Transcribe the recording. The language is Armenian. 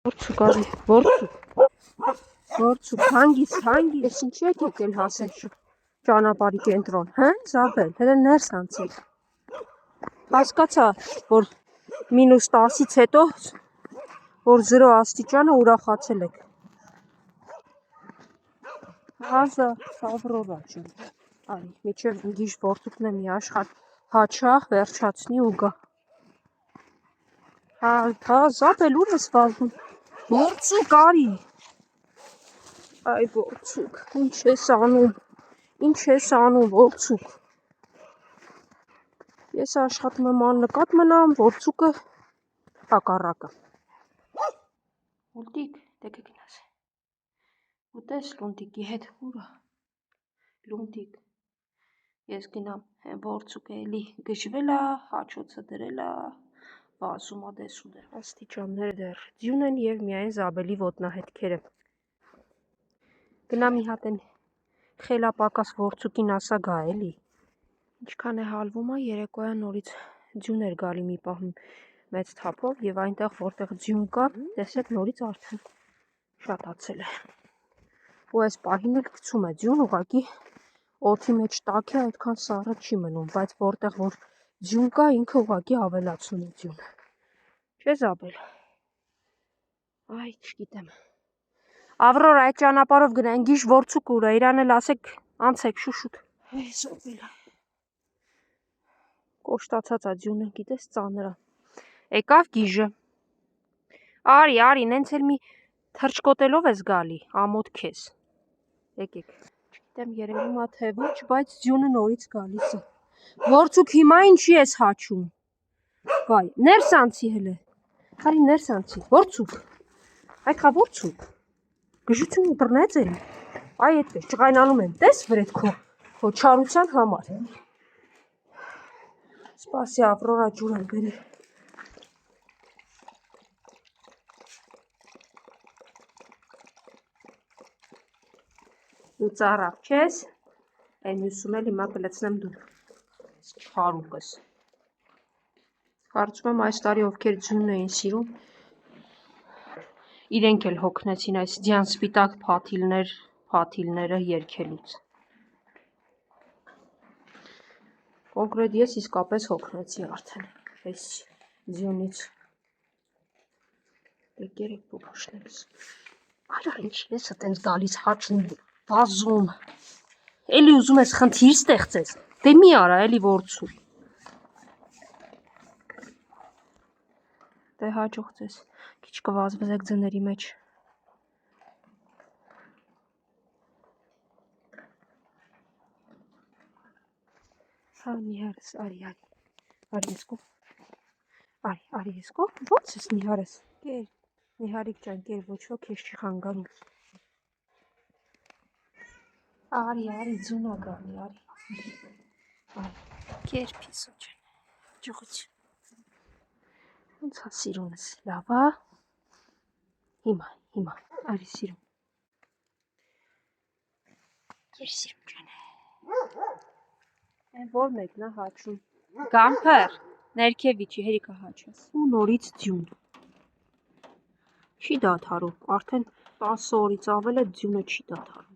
Որցուկ արի, որցուկ, հանգիս, ինչի եք եկել հասել ճանապարհի կենտրոն, Զաբել, հենց ներս անցեք։ Հասկացա, որ -10-ից հետո, որ 0 աստիճանը ուրախացել եք։ Հազա, Ավրորա ջան, արի, միջև գիշ որցուկն է մի աշխատ հաչա, վերջացնի ու գա։ Հա, Զաբել, ուր ես վազում։ Որցուկ արի։ Այ որցուկ, ինչ ես անում, որցուկ։ Ես աշխատում եմ աննկատ մնամ, որցուկը հակառակը։ Լունդիկ, դե գնաս։ Ուտես Լունդիկի հետ, ուրա։ Լունդիկ, ես գնամ, որցուկը էլի գժվել է, հաչոցը դրել է, վազում է դեսուդը։ Աստիճաններ դեռ ձյուն են և միայն Զաբելի ոտնահետքերը։ Գնա մի հատ են խելապակաս որցուկին ասա գա էլի։ Ինչքան է հալվում է, երեկոյան նորից ձյուն էր գալի մի պահ մեծ թափով և այնտեղ որտեղ ձյուն կա, տեսեք նորից արդեն շատացել է։ Ու այս պահին էլ գցում է ձյուն, ուղղակի օդի մեջ տաք է, այդքան սառը չի մնում, բայց որտեղ որ ձյուն կա, ինքը ուղղակի ավելացնում է ձյուն։ Չէ Զաբել։ Այ, չգիտեմ։ Ավրորա, այդ ճանապարհով գնային գիշ որցուկ ուրա, իրան էլ ասեք անցեք շուշուտ։ Զաբել։ Կոշտացած է ձյունը, գիտես ծանր է։ Եկավ գիժը։ Արի, նենց էլ մի թրջկոտելով ես գալի, ամոթ քեզ։ Եկեք։ Չգիտեմ երևում է թե ոչ, բայց ձյունը նորից գալիս է։ Որցուկ հիմա ինչի ես հաչում։ Վայ, ներս անցի հլը։ Արի ներս անցի։ Որցուկ։ Այ խա որցուկ։ Գժությունը բռնեց էլի։ Այ այդպես ճղայնանում եմ, տես վրեդ քո չարության համար։ Սպասի Ավրորա ջուր եմ բերի։ Ու ծառավ չես, այն մյուսում էլ հիմա կլցնեմ դու, չխարուկս։ Կարծում եմ այս տարի ովքեր ձյունն էին սիրում, իրենք էլ հոգնեցին այս ձյան սպիտակ փաթիլները երգելուց։ Կոնկրետ ես իսկապես հոգնեցի արդեն այս ձյունից։ Եկերեք փոփոշնելս։ Արա ինչ ես այտենց գալիս հաչում, վազում։ Էլի ուզում ես խնդիր ստեղծես։ Դե մի արա էլի որցուկ։ Դե հաջող ձեզ։ Քիչ կվազվզեք ձների մեջ։ Հա նիհարս, արի ես կով։ Արի ես կով, ոնց ես նիհարս։ Կեր, նիհարիկ ջան, կեր, ոչ ոք ես չի խանգարում։ Արի, ձյունա գալի, արի։ Կեր պիսո ջան, ջողություն։ Ոնց հա սիրունս, լավ ա։ Հիմա, արի սիրուն։ Կեր սիրուն ջան։ Են որ մեկն է հաչում։ Գամփր, ներքևիչի հերիքա հաչես։ Ու նորից ձյուն։ Չի դադարում, արդեն 10 օրից ավել է ձյունը չի դադարում։